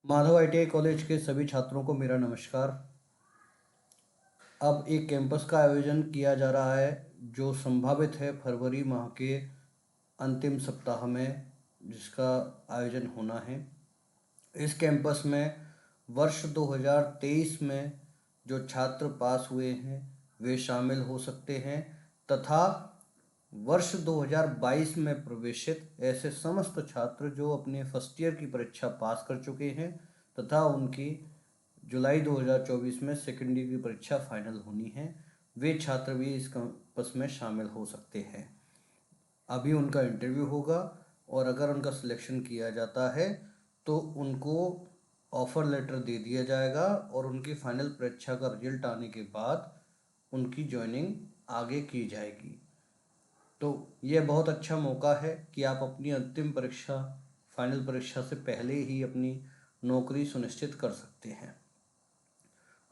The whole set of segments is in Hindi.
माधव आईटीआई कॉलेज के सभी छात्रों को मेरा नमस्कार। अब एक कैंपस का आयोजन किया जा रहा है जो संभावित है फरवरी माह के अंतिम सप्ताह में, जिसका आयोजन होना है। इस कैंपस में वर्ष 2023 में जो छात्र पास हुए हैं वे शामिल हो सकते हैं, तथा वर्ष 2022 में प्रवेशित ऐसे समस्त छात्र जो अपने फर्स्ट ईयर की परीक्षा पास कर चुके हैं तथा उनकी जुलाई 2024 में सेकेंड ईयर की परीक्षा फाइनल होनी है, वे छात्र भी इस कैंपस में शामिल हो सकते हैं। अभी उनका इंटरव्यू होगा और अगर उनका सिलेक्शन किया जाता है तो उनको ऑफ़र लेटर दे दिया जाएगा और उनकी फाइनल परीक्षा का रिजल्ट आने के बाद उनकी जॉइनिंग आगे की जाएगी। तो यह बहुत अच्छा मौका है कि आप अपनी अंतिम परीक्षा, फाइनल परीक्षा से पहले ही अपनी नौकरी सुनिश्चित कर सकते हैं।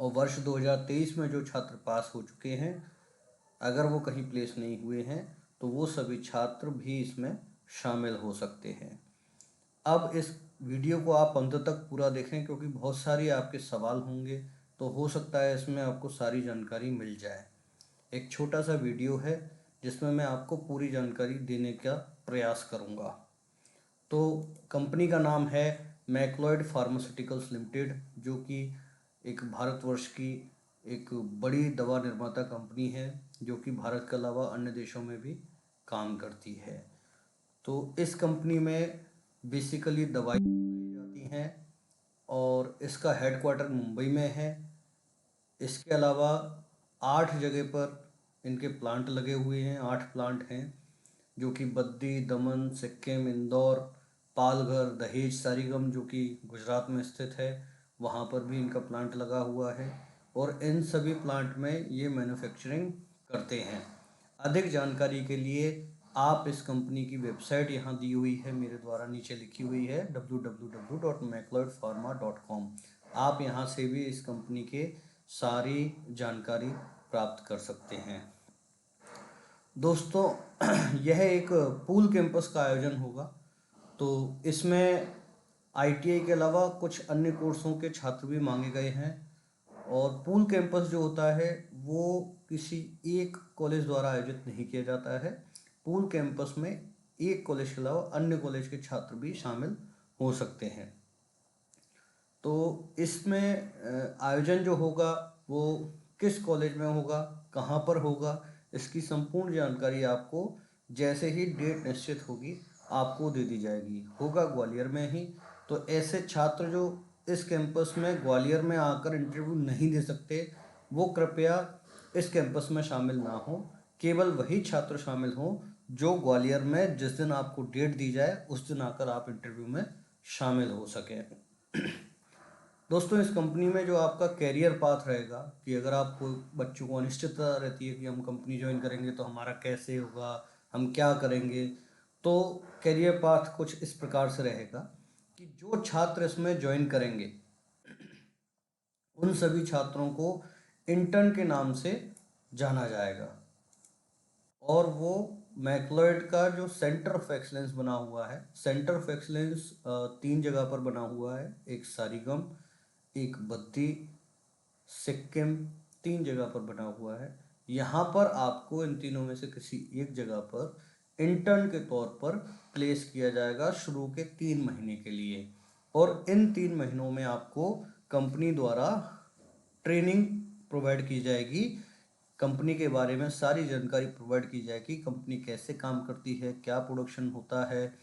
और वर्ष 2023 में जो छात्र पास हो चुके हैं, अगर वो कहीं प्लेस नहीं हुए हैं तो वो सभी छात्र भी इसमें शामिल हो सकते हैं। अब इस वीडियो को आप अंत तक पूरा देखें क्योंकि बहुत सारी आपके सवाल होंगे, तो हो सकता है इसमें आपको सारी जानकारी मिल जाए। एक छोटा सा वीडियो है जिसमें मैं आपको पूरी जानकारी देने का प्रयास करूंगा। तो कंपनी का नाम है मैक्लोइड फार्मास्यूटिकल्स लिमिटेड, जो कि एक भारतवर्ष की एक बड़ी दवा निर्माता कंपनी है जो कि भारत के अलावा अन्य देशों में भी काम करती है। तो इस कंपनी में बेसिकली दवाई बनाई जाती हैं और इसका हेडक्वार्टर मुंबई में है। इसके अलावा 8 जगह पर इनके प्लांट लगे हुए हैं, 8 प्लांट हैं जो कि बद्दी, दमन, सिक्किम, इंदौर, पालघर, दहेज, सारीगम जो कि गुजरात में स्थित है, वहाँ पर भी इनका प्लांट लगा हुआ है और इन सभी प्लांट में ये मैन्युफैक्चरिंग करते हैं। अधिक जानकारी के लिए आप इस कंपनी की वेबसाइट यहाँ दी हुई है, मेरे द्वारा नीचे लिखी हुई है www.macloidpharma.com। आप यहाँ से भी इस कंपनी के सारी जानकारी प्राप्त कर सकते हैं। दोस्तों, यह एक पूल कैंपस का आयोजन होगा, तो इसमें आईटीआई के अलावा कुछ अन्य कोर्सों के छात्र भी मांगे गए हैं। और पूल कैंपस जो होता है वो किसी एक कॉलेज द्वारा आयोजित नहीं किया जाता है। पूल कैंपस में एक कॉलेज के अलावा अन्य कॉलेज के छात्र भी शामिल हो सकते हैं। तो इसमें आयोजन जो होगा वो किस कॉलेज में होगा, कहाँ पर होगा, इसकी संपूर्ण जानकारी आपको जैसे ही डेट निश्चित होगी आपको दे दी जाएगी। होगा ग्वालियर में ही। तो ऐसे छात्र जो इस कैंपस में ग्वालियर में आकर इंटरव्यू नहीं दे सकते, वो कृपया इस कैंपस में शामिल ना हो। केवल वही छात्र शामिल हों जो ग्वालियर में जिस दिन आपको डेट दी जाए उस दिन आकर आप इंटरव्यू में शामिल हो सकें। दोस्तों, इस कंपनी में जो आपका कैरियर पाथ रहेगा कि अगर आपको, बच्चों को अनिश्चितता रहती है कि हम कंपनी ज्वाइन करेंगे तो हमारा कैसे होगा, हम क्या करेंगे, तो कैरियर पाथ कुछ इस प्रकार से रहेगा कि जो छात्र इसमें ज्वाइन करेंगे उन सभी छात्रों को इंटर्न के नाम से जाना जाएगा और वो मैक्लोइड का जो सेंटर ऑफ एक्सलेंस बना हुआ है, सेंटर ऑफ एक्सलेंस 3 जगह पर बना हुआ है, एक सारीगम, एक बद्दी, सिक्किम, 3 जगह पर बना हुआ है। यहाँ पर आपको इन तीनों में से किसी एक जगह पर इंटर्न के तौर पर प्लेस किया जाएगा शुरू के 3 महीने के लिए। और इन 3 महीनों में आपको कंपनी द्वारा ट्रेनिंग प्रोवाइड की जाएगी, कंपनी के बारे में सारी जानकारी प्रोवाइड की जाएगी, कंपनी कैसे काम करती है, क्या प्रोडक्शन होता है,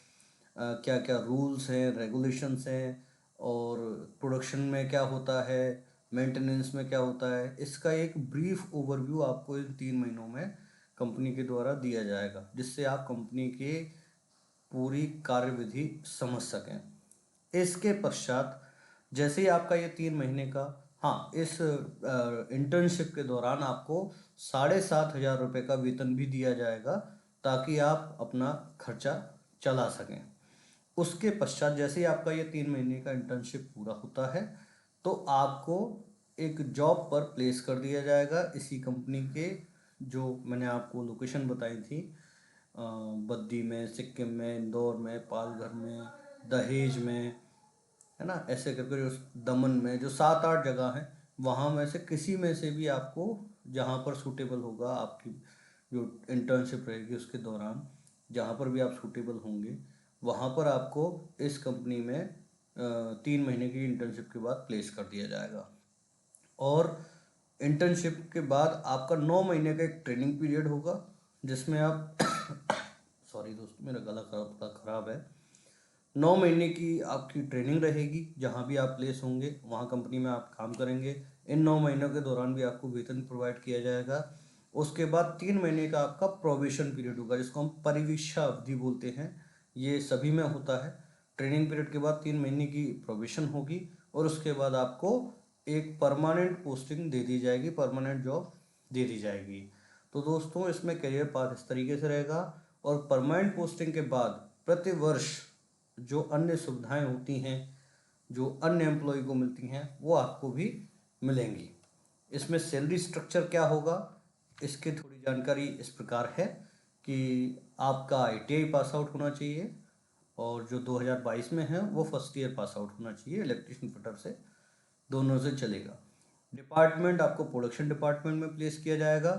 क्या क्या रूल्स हैं, रेगुलेशंस हैं, और प्रोडक्शन में क्या होता है, मेंटेनेंस में क्या होता है, इसका एक ब्रीफ ओवरव्यू आपको इन 3 महीनों में कंपनी के द्वारा दिया जाएगा, जिससे आप कंपनी के पूरी कार्यविधि समझ सकें। इसके पश्चात जैसे ही आपका ये 3 महीने का, हाँ, इस इंटर्नशिप के दौरान आपको 7,500 रुपये का वेतन भी दिया जाएगा ताकि आप अपना खर्चा चला सकें। उसके पश्चात जैसे ही आपका ये 3 महीने का इंटर्नशिप पूरा होता है तो आपको एक जॉब पर प्लेस कर दिया जाएगा इसी कंपनी के, जो मैंने आपको लोकेशन बताई थी, बद्दी में, सिक्किम में, इंदौर में, पालघर में, दहेज में, है ना, ऐसे करके जो दमन में जो 7-8 जगह हैं, वहाँ में से किसी में से भी आपको जहाँ पर सूटेबल होगा आपकी जो इंटर्नशिप रहेगी उसके दौरान, जहाँ पर भी आप सूटेबल होंगे वहाँ पर आपको इस कंपनी में 3 महीने की इंटर्नशिप के बाद प्लेस कर दिया जाएगा। और इंटर्नशिप के बाद आपका 9 महीने का एक ट्रेनिंग पीरियड होगा जिसमें आप सॉरी दोस्तों, मेरा गला थोड़ा ख़राब है। 9 महीने की आपकी ट्रेनिंग रहेगी, जहाँ भी आप प्लेस होंगे वहाँ कंपनी में आप काम करेंगे। इन 9 महीनों के दौरान भी आपको वेतन प्रोवाइड किया जाएगा। उसके बाद 3 महीने का आपका प्रोबेशन पीरियड होगा जिसको हम परिवीक्षा अवधि बोलते हैं, ये सभी में होता है। ट्रेनिंग पीरियड के बाद 3 महीने की प्रोबेशन होगी और उसके बाद आपको एक परमानेंट पोस्टिंग दे दी जाएगी, परमानेंट जॉब दे दी जाएगी। तो दोस्तों इसमें करियर पाथ इस तरीके से रहेगा। और परमानेंट पोस्टिंग के बाद प्रति वर्ष जो अन्य सुविधाएं होती हैं, जो अन्य एम्प्लॉय को मिलती हैं, वो आपको भी मिलेंगी। इसमें सैलरी स्ट्रक्चर क्या होगा, इसकी थोड़ी जानकारी इस प्रकार है कि आपका ITI पास आउट होना चाहिए और जो 2022 में है वो फर्स्ट ईयर पास आउट होना चाहिए, इलेक्ट्रिशियन फिटर से, दोनों से चलेगा। डिपार्टमेंट आपको प्रोडक्शन डिपार्टमेंट में प्लेस किया जाएगा।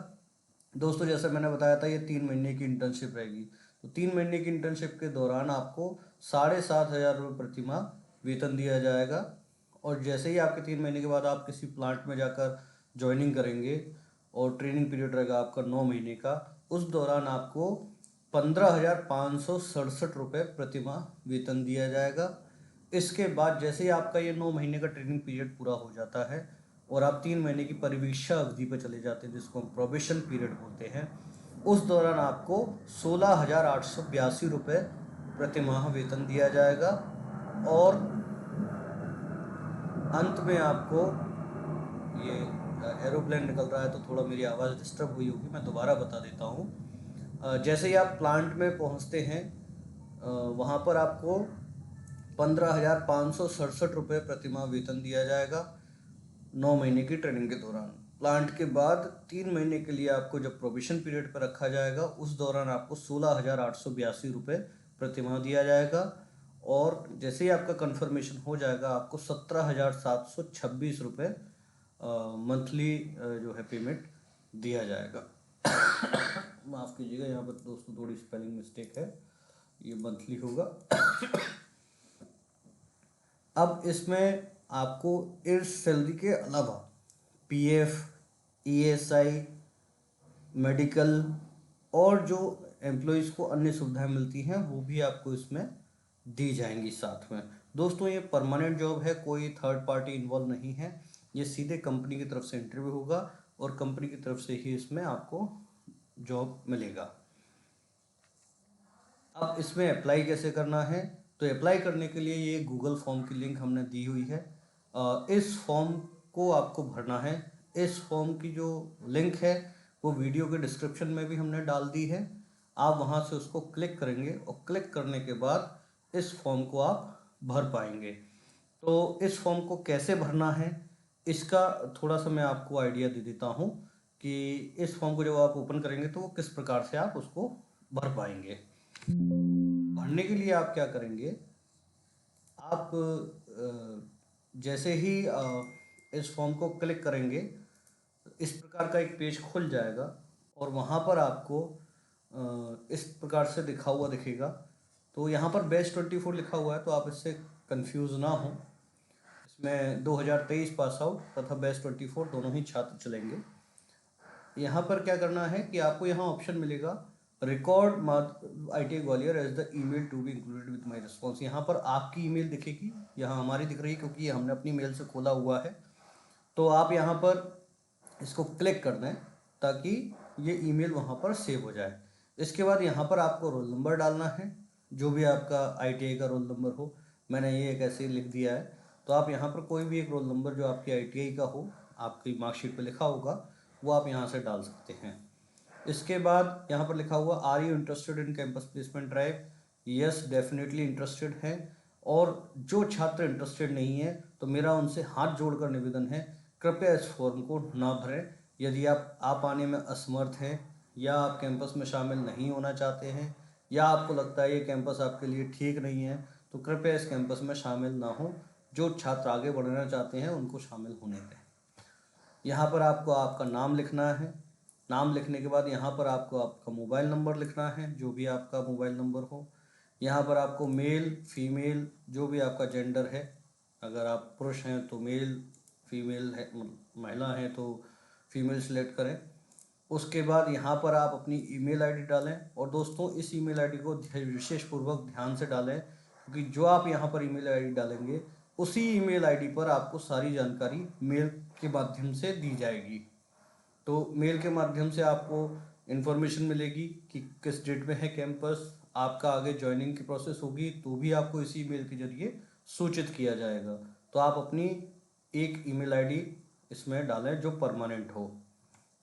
दोस्तों जैसे मैंने बताया था ये 3 महीने की इंटर्नशिप रहेगी, तो 3 महीने की इंटर्नशिप के दौरान आपको 7,500 रुपये प्रति माह वेतन दिया जाएगा। और जैसे ही आपके 3 महीने के बाद आप किसी प्लांट में जाकर ज्वाइनिंग करेंगे और ट्रेनिंग पीरियड रहेगा आपका 9 महीने का, उस दौरान आपको 15,567 रुपये प्रति माह वेतन दिया जाएगा। इसके बाद जैसे ही आपका ये 9 महीने का ट्रेनिंग पीरियड पूरा हो जाता है और आप 3 महीने की परिवीक्षा अवधि पर चले जाते हैं जिसको हम प्रोबेशन पीरियड बोलते हैं, उस दौरान आपको 16,882 रुपये प्रति माह वेतन दिया जाएगा। और अंत में आपको ये एरोप्लेन निकल रहा है तो थोड़ा मेरी आवाज़ डिस्टर्ब हुई होगी, मैं दोबारा बता देता हूँ। जैसे ही आप प्लांट में पहुँचते हैं वहाँ पर आपको 15,567 रुपये प्रति माह वेतन दिया जाएगा 9 महीने की ट्रेनिंग के दौरान। प्लांट के बाद 3 महीने के लिए आपको जब प्रोबेशन पीरियड पर रखा जाएगा उस दौरान आपको 16,882 रुपये प्रति माह दिया जाएगा। और जैसे ही आपका कंफर्मेशन हो जाएगा आपको 17,726 रुपये मंथली जो है पेमेंट दिया जाएगा। माफ़ कीजिएगा, यहाँ पर दोस्तों थोड़ी स्पेलिंग मिस्टेक है, ये मंथली होगा। अब इसमें आपको इस सैलरी के अलावा PF, ESI, मेडिकल और जो एम्प्लॉयज़ को अन्य सुविधाएं मिलती हैं वो भी आपको इसमें दी जाएंगी साथ में। दोस्तों ये परमानेंट जॉब है, कोई थर्ड पार्टी इन्वॉल्व नहीं है, ये सीधे कंपनी की तरफ से इंटरव्यू होगा और कंपनी की तरफ से ही इसमें आपको जॉब मिलेगा। अब इसमें अप्लाई कैसे करना है, तो अप्लाई करने के लिए ये गूगल फॉर्म की लिंक हमने दी हुई है, इस फॉर्म को आपको भरना है। इस फॉर्म की जो लिंक है वो वीडियो के डिस्क्रिप्शन में भी हमने डाल दी है, आप वहाँ से उसको क्लिक करेंगे और क्लिक करने के बाद इस फॉर्म को आप भर पाएंगे। तो इस फॉर्म को कैसे भरना है इसका थोड़ा सा मैं आपको आइडिया दे देता हूँ कि इस फॉर्म को जब आप ओपन करेंगे तो वो किस प्रकार से आप उसको भर पाएंगे। भरने के लिए आप क्या करेंगे, आप जैसे ही इस फॉर्म को क्लिक करेंगे इस प्रकार का एक पेज खुल जाएगा और वहाँ पर आपको इस प्रकार से लिखा हुआ दिखेगा। तो यहाँ पर बैच 24 लिखा हुआ है तो आप इससे कंफ्यूज ना हो, इसमें 2023 पास आउट तथा बैच 24 दोनों ही छात्र चलेंगे। यहाँ पर क्या करना है कि आपको यहाँ ऑप्शन मिलेगा record ITI Gwalior as the email to be included with my response. यहाँ पर आपकी ईमेल दिखेगी, यहाँ हमारी दिख रही है क्योंकि ये हमने अपनी मेल से खोला हुआ है। तो आप यहाँ पर इसको क्लिक कर दें ताकि ये ईमेल वहाँ पर सेव हो जाए। इसके बाद यहाँ पर आपको रोल नंबर डालना है, जो भी आपका ITI का रोल नंबर हो, मैंने ये एक ऐसे ही लिख दिया है। तो आप यहाँ पर कोई भी एक रोल नंबर जो आपकी ITI का हो, आपकी मार्कशीट पर लिखा होगा, वो आप यहाँ से डाल सकते हैं। इसके बाद यहाँ पर लिखा हुआ are you interested in campus placement drive, yes definitely interested है। और जो छात्र इंटरेस्टेड नहीं है तो मेरा उनसे हाथ जोड़कर निवेदन है कृपया इस फॉर्म को ना भरें। यदि आप आने में असमर्थ हैं या आप कैंपस में शामिल नहीं होना चाहते हैं या आपको लगता है ये कैंपस आपके लिए ठीक नहीं है तो कृपया इस कैंपस में शामिल ना हो। जो छात्र आगे बढ़ना चाहते हैं उनको शामिल होने दें। यहाँ पर आपको आपका नाम लिखना है। नाम लिखने के बाद यहाँ पर आपको आपका मोबाइल नंबर लिखना है, जो भी आपका मोबाइल नंबर हो। यहाँ पर आपको मेल फीमेल जो भी आपका जेंडर है, अगर आप पुरुष हैं तो मेल, फीमेल है महिला हैं तो फीमेल सेलेक्ट करें। उसके बाद यहाँ पर आप अपनी ईमेल आईडी डालें, और दोस्तों इस ईमेल आईडी को विशेष पूर्वक ध्यान से डालें, क्योंकि जो आप यहाँ पर ईमेल आईडी डालेंगे उसी ईमेल आईडी पर आपको सारी जानकारी मेल के माध्यम से दी जाएगी। तो मेल के माध्यम से आपको इन्फॉर्मेशन मिलेगी कि किस डेट में है कैंपस, आपका आगे ज्वाइनिंग की प्रोसेस होगी तो भी आपको इसी मेल के जरिए सूचित किया जाएगा। तो आप अपनी एक ईमेल आईडी इसमें डालें जो परमानेंट हो,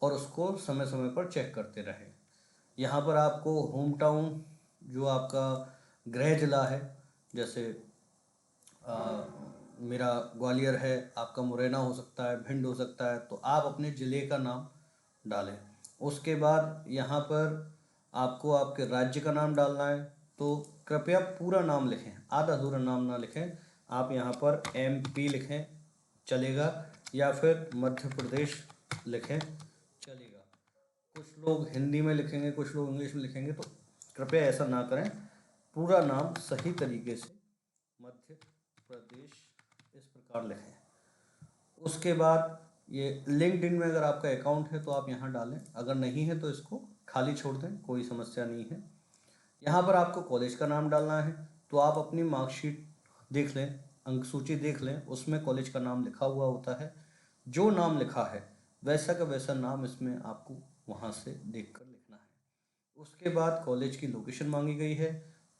और उसको समय समय पर चेक करते रहें। यहाँ पर आपको होम टाउन जो आपका गृह जिला है, जैसे मेरा ग्वालियर है, आपका मुरैना हो सकता है, भिंड हो सकता है, तो आप अपने ज़िले का नाम डालें। उसके बाद यहाँ पर आपको आपके राज्य का नाम डालना है, तो कृपया पूरा नाम लिखें, आधा अधूरा नाम ना लिखें। आप यहाँ पर MP लिखें चलेगा, या फिर मध्य प्रदेश लिखें चलेगा। कुछ लोग हिंदी में लिखेंगे, कुछ लोग इंग्लिश में लिखेंगे, तो कृपया ऐसा ना करें। पूरा नाम सही तरीके से मध्य प्रदेश इस प्रकार लिखें। उसके बाद ये लिंक्डइन में अगर आपका अकाउंट है तो आप यहाँ डालें, अगर नहीं है तो इसको खाली छोड़ दें, कोई समस्या नहीं है। यहाँ पर आपको कॉलेज का नाम डालना है, तो आप अपनी मार्कशीट देख लें, अंक सूची देख लें, उसमें कॉलेज का नाम लिखा हुआ होता है। जो नाम लिखा है वैसा का वैसा नाम इसमें आपको वहाँ से देख कर लिखना है। उसके बाद कॉलेज की लोकेशन मांगी गई है,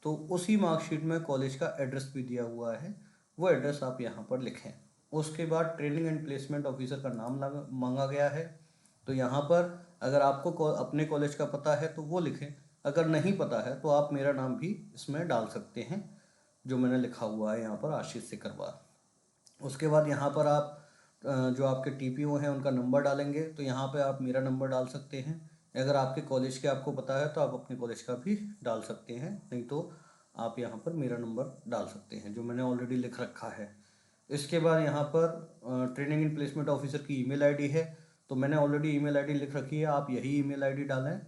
तो उसी मार्कशीट में कॉलेज का एड्रेस भी दिया हुआ है, वो एड्रेस आप यहाँ पर लिखें। उसके बाद ट्रेनिंग एंड प्लेसमेंट ऑफिसर का नाम मांगा गया है, तो यहाँ पर अगर आपको अपने कॉलेज का पता है तो वो लिखें, अगर नहीं पता है तो आप मेरा नाम भी इसमें डाल सकते हैं, जो मैंने लिखा हुआ है यहाँ पर, आशीष सिकरवार। उसके बाद यहाँ पर आप जो आपके TPO हैं उनका नंबर डालेंगे, तो यहाँ पे आप मेरा नंबर डाल सकते हैं। अगर आपके कॉलेज के आपको पता है तो आप अपने कॉलेज का भी डाल सकते हैं, नहीं तो आप यहाँ पर मेरा नंबर डाल सकते हैं जो मैंने ऑलरेडी लिख रखा है। इसके बाद यहाँ पर ट्रेनिंग एंड प्लेसमेंट ऑफिसर की ईमेल आईडी है, तो मैंने ऑलरेडी ईमेल आईडी लिख रखी है, आप यही ईमेल आईडी डालें।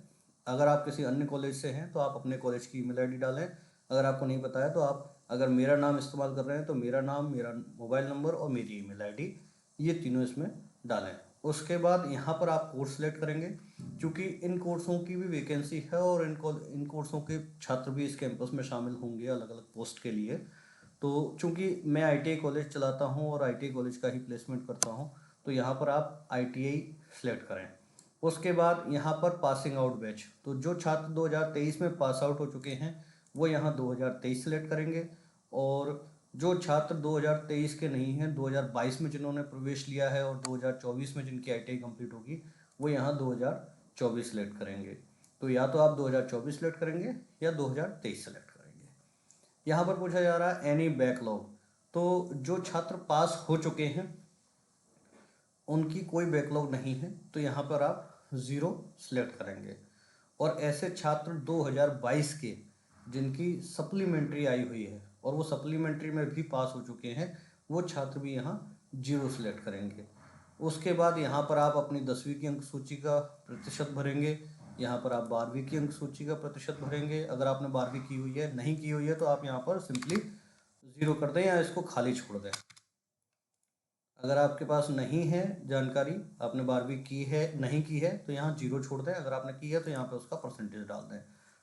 अगर आप किसी अन्य कॉलेज से हैं तो आप अपने कॉलेज की ईमेल आईडी डालें। अगर आपको नहीं पता है तो आप अगर मेरा नाम इस्तेमाल कर रहे हैं तो मेरा नाम, मेरा मोबाइल नंबर और मेरी ईमेल आईडी, ये तीनों इसमें डालें। उसके बाद यहाँ पर आप कोर्स सेलेक्ट करेंगे, क्योंकि इन कोर्सों की भी वैकेंसी है और इन कोर्सों के छात्र भी इस कैंपस में शामिल होंगे अलग अलग पोस्ट के लिए। तो चूंकि मैं ITI कॉलेज चलाता हूँ और ITI कॉलेज का ही प्लेसमेंट करता हूँ, तो यहाँ पर आप ITI सेलेक्ट करें। उसके बाद यहाँ पर पासिंग आउट बैच, तो जो छात्र 2023 में पास आउट हो चुके हैं वो यहाँ 2023 सेलेक्ट करेंगे, और जो छात्र 2023 के नहीं हैं, 2022 में जिन्होंने प्रवेश लिया है और 2024 में जिनकी ITI कंप्लीट होगी, वो यहाँ 2024 सेलेक्ट करेंगे। तो या तो आप 2024 सेलेक्ट करेंगे या 2023 सेलेक्ट करेंगे। यहाँ पर पूछा जा रहा है एनी बैकलॉग, तो जो छात्र पास हो चुके हैं उनकी कोई बैकलॉग नहीं है, तो यहाँ पर आप 0 सेलेक्ट करेंगे। और ऐसे छात्र 2022 के जिनकी सप्लीमेंट्री आई हुई है और वो सप्लीमेंट्री में भी पास हो चुके हैं, वो छात्र भी यहाँ 0 सेलेक्ट करेंगे। उसके बाद यहाँ पर आप अपनी 10वीं की अंक सूची का प्रतिशत भरेंगे, यहाँ पर आप 12वीं की अंक सूची का प्रतिशत भरेंगे। अगर आपने 12वीं की हुई है, नहीं की हुई है, तो आप यहाँ पर सिंपली 0 कर दें या इसको खाली छोड़ दें। अगर आपके पास नहीं है जानकारी, आपने 12वीं की है नहीं की है, तो यहाँ 0 छोड़ दें। अगर आपने की है तो यहाँ पे उसका परसेंटेज डाल दें।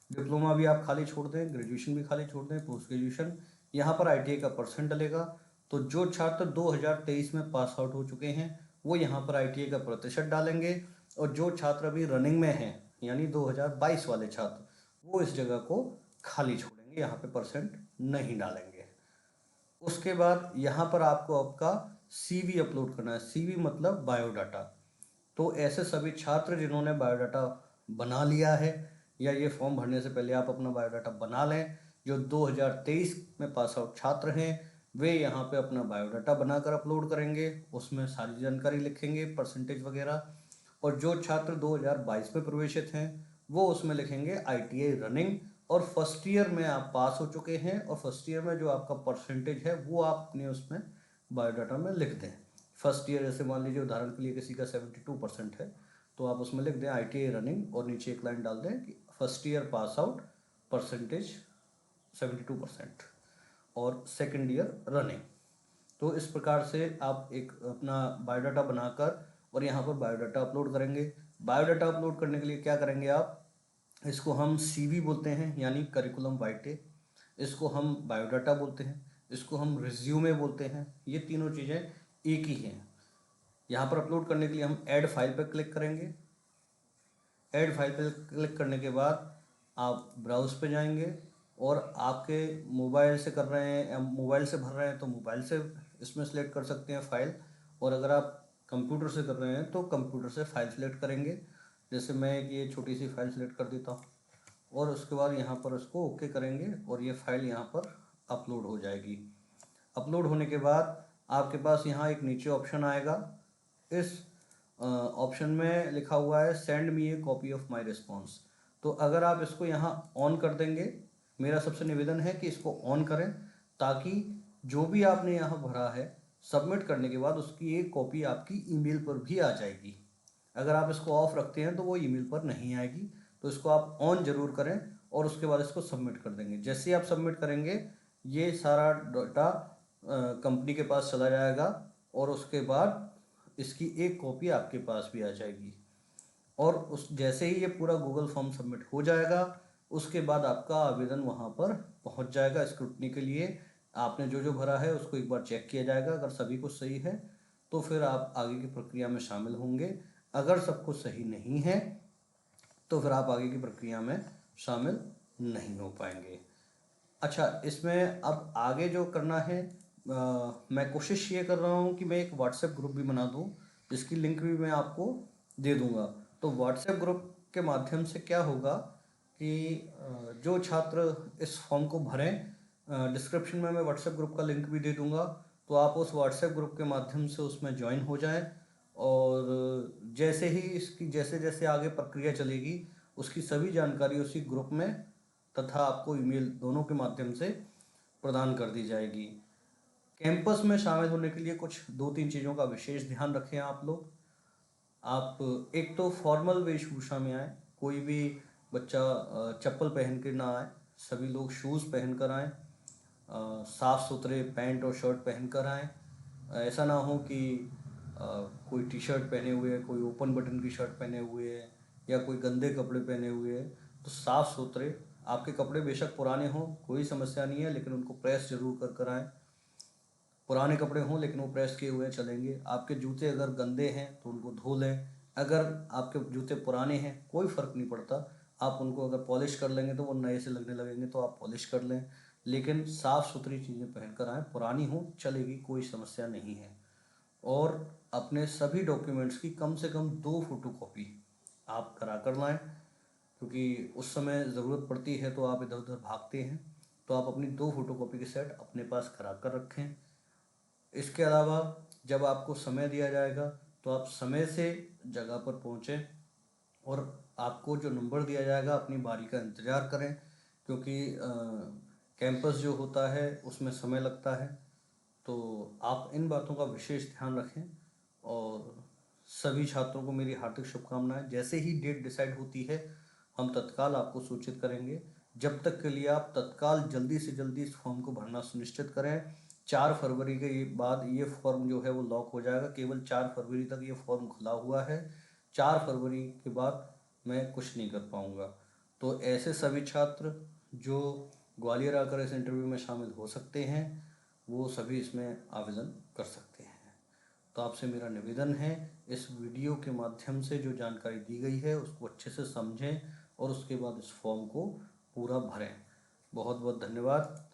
डिप्लोमा भी आप खाली छोड़ दें, ग्रेजुएशन भी खाली छोड़ दें, पोस्ट ग्रेजुएशन। यहाँ पर ITI का परसेंट डलेगा, तो जो छात्र 2023 में पास आउट हो चुके हैं वो यहाँ पर ITI का प्रतिशत डालेंगे, और जो छात्र अभी रनिंग में हैं यानी 2022 वाले छात्र, वो इस जगह को खाली छोड़ेंगे, यहाँ पे परसेंट नहीं डालेंगे। उसके बाद यहाँ पर आपको आपका CV अपलोड करना है। CV मतलब बायोडाटा। तो ऐसे सभी छात्र जिन्होंने बायोडाटा बना लिया है, या ये फॉर्म भरने से पहले आप अपना बायोडाटा बना लें, जो 2023 में पास आउट छात्र हैं वे यहाँ पे अपना बायोडाटा बनाकर अपलोड करेंगे, उसमें सारी जानकारी लिखेंगे, परसेंटेज वगैरह। और जो छात्र 2022 में प्रवेशित हैं वो उसमें लिखेंगे ITI रनिंग, और फर्स्ट ईयर में आप पास हो चुके हैं और फर्स्ट ईयर में जो आपका परसेंटेज है वो आप अपने उसमें बायोडाटा में लिख दें। फर्स्ट ईयर जैसे मान लीजिए उदाहरण के लिए किसी का 72% है, तो आप उसमें लिख दें ITI रनिंग और नीचे एक लाइन डाल दें कि first year pass out percentage 72% और सेकेंड ईयर रनिंग। तो इस प्रकार से आप एक अपना बायोडाटा बनाकर और यहाँ पर बायोडाटा अपलोड करेंगे। बायोडाटा अपलोड करने के लिए क्या करेंगे आप, इसको हम CV बोलते हैं यानी करिकुलम वाइटे, इसको हम बायोडाटा बोलते हैं, इसको हम रिज्यूमे बोलते हैं। ये तीनों चीज़ें एक ही हैं। यहाँ पर अपलोड करने के लिए हम ऐड फाइल पर क्लिक करेंगे। ऐड फाइल पर क्लिक करने के बाद आप ब्राउज पे जाएंगे और आपके मोबाइल से कर रहे हैं या मोबाइल से भर रहे हैं तो मोबाइल से इसमें सेलेक्ट कर सकते हैं फाइल, और अगर आप कंप्यूटर से कर रहे हैं तो कंप्यूटर से फाइल सेलेक्ट करेंगे। जैसे मैं एक ये छोटी सी फाइल सेलेक्ट कर देता हूँ और उसके बाद यहाँ पर इसको ओके करेंगे और ये फाइल यहाँ पर अपलोड हो जाएगी। अपलोड होने के बाद आपके पास यहाँ एक नीचे ऑप्शन आएगा। इस ऑप्शन में लिखा हुआ है send me A copy of my response. तो अगर आप इसको यहाँ ऑन कर देंगे, मेरा सबसे निवेदन है कि इसको ऑन करें ताकि जो भी आपने यहाँ भरा है सबमिट करने के बाद उसकी एक कॉपी आपकी ईमेल पर भी आ जाएगी। अगर आप इसको ऑफ रखते हैं तो वो ईमेल पर नहीं आएगी, तो इसको आप ऑन जरूर करें और उसके बाद इसको सबमिट कर देंगे। जैसे ही आप सबमिट करेंगे ये सारा डाटा कंपनी के पास चला जाएगा और उसके बाद इसकी एक कॉपी आपके पास भी आ जाएगी। और उस जैसे ही ये पूरा गूगल फॉर्म सबमिट हो जाएगा उसके बाद आपका आवेदन वहाँ पर पहुँच जाएगा स्क्रूटनी के लिए। आपने जो जो भरा है उसको एक बार चेक किया जाएगा, अगर सभी कुछ सही है तो फिर आप आगे की प्रक्रिया में शामिल होंगे। अगर सब कुछ सही नहीं है तो फिर आप आगे की प्रक्रिया में शामिल नहीं हो पाएंगे। अच्छा, इसमें अब आगे जो करना है, मैं कोशिश ये कर रहा हूँ कि मैं एक व्हाट्सएप ग्रुप भी बना दूँ जिसकी लिंक भी मैं आपको दे दूँगा। तो व्हाट्सएप ग्रुप के माध्यम से क्या होगा कि जो छात्र इस फॉर्म को भरें, डिस्क्रिप्शन में मैं व्हाट्सएप ग्रुप का लिंक भी दे दूँगा, तो आप उस व्हाट्सएप ग्रुप के माध्यम से उसमें ज्वाइन हो जाएं और जैसे ही इसकी जैसे जैसे आगे प्रक्रिया चलेगी उसकी सभी जानकारी उसी ग्रुप में तथा आपको ईमेल दोनों के माध्यम से प्रदान कर दी जाएगी। कैंपस में शामिल होने के लिए कुछ 2-3 चीज़ों का विशेष ध्यान रखें आप लोग। आप एक तो फॉर्मल वेशभूषा में आए, कोई भी बच्चा चप्पल पहन के ना आए, सभी लोग शूज़ पहन कर आएँ, साफ़ सुथरे पैंट और शर्ट पहन कर आएँ। ऐसा ना हो कि कोई टी शर्ट पहने हुए है, कोई ओपन बटन की शर्ट पहने हुए है या कोई गंदे कपड़े पहने हुए है। तो साफ़ सुथरे, आपके कपड़े बेशक पुराने हों कोई समस्या नहीं है, लेकिन उनको प्रेस जरूर कर कर आएँ। पुराने कपड़े हों लेकिन वो प्रेस किए हुए चलेंगे। आपके जूते अगर गंदे हैं तो उनको धो लें। अगर आपके जूते पुराने हैं कोई फ़र्क नहीं पड़ता, आप उनको अगर पॉलिश कर लेंगे तो वो नए से लगने लगेंगे, तो आप पॉलिश कर लें, लेकिन साफ़ सुथरी चीज़ें पहन कर आएँ। पुरानी हो चलेगी, कोई समस्या नहीं है। और अपने सभी डॉक्यूमेंट्स की कम से कम 2 फोटोकॉपी आप करा कर लाएँ, क्योंकि उस समय ज़रूरत पड़ती है तो आप इधर उधर भागते हैं, तो आप अपनी 2 फोटोकॉपी के सेट अपने पास करा कर रखें। इसके अलावा जब आपको समय दिया जाएगा तो आप समय से जगह पर पहुँचें और आपको जो नंबर दिया जाएगा अपनी बारी का इंतज़ार करें, क्योंकि कैंपस जो होता है उसमें समय लगता है। तो आप इन बातों का विशेष ध्यान रखें और सभी छात्रों को मेरी हार्दिक शुभकामनाएं। जैसे ही डेट डिसाइड होती है हम तत्काल आपको सूचित करेंगे। जब तक के लिए आप तत्काल जल्दी से जल्दी इस फॉर्म को भरना सुनिश्चित करें। 4 फरवरी के बाद ये फॉर्म जो है वो लॉक हो जाएगा। केवल 4 फरवरी तक ये फॉर्म खुला हुआ है। 4 फरवरी के बाद मैं कुछ नहीं कर पाऊँगा। तो ऐसे सभी छात्र जो ग्वालियर आकर इस इंटरव्यू में शामिल हो सकते हैं वो सभी इसमें आवेदन कर सकते हैं। तो आपसे मेरा निवेदन है, इस वीडियो के माध्यम से जो जानकारी दी गई है उसको अच्छे से समझें और उसके बाद इस फॉर्म को पूरा भरें। बहुत बहुत धन्यवाद।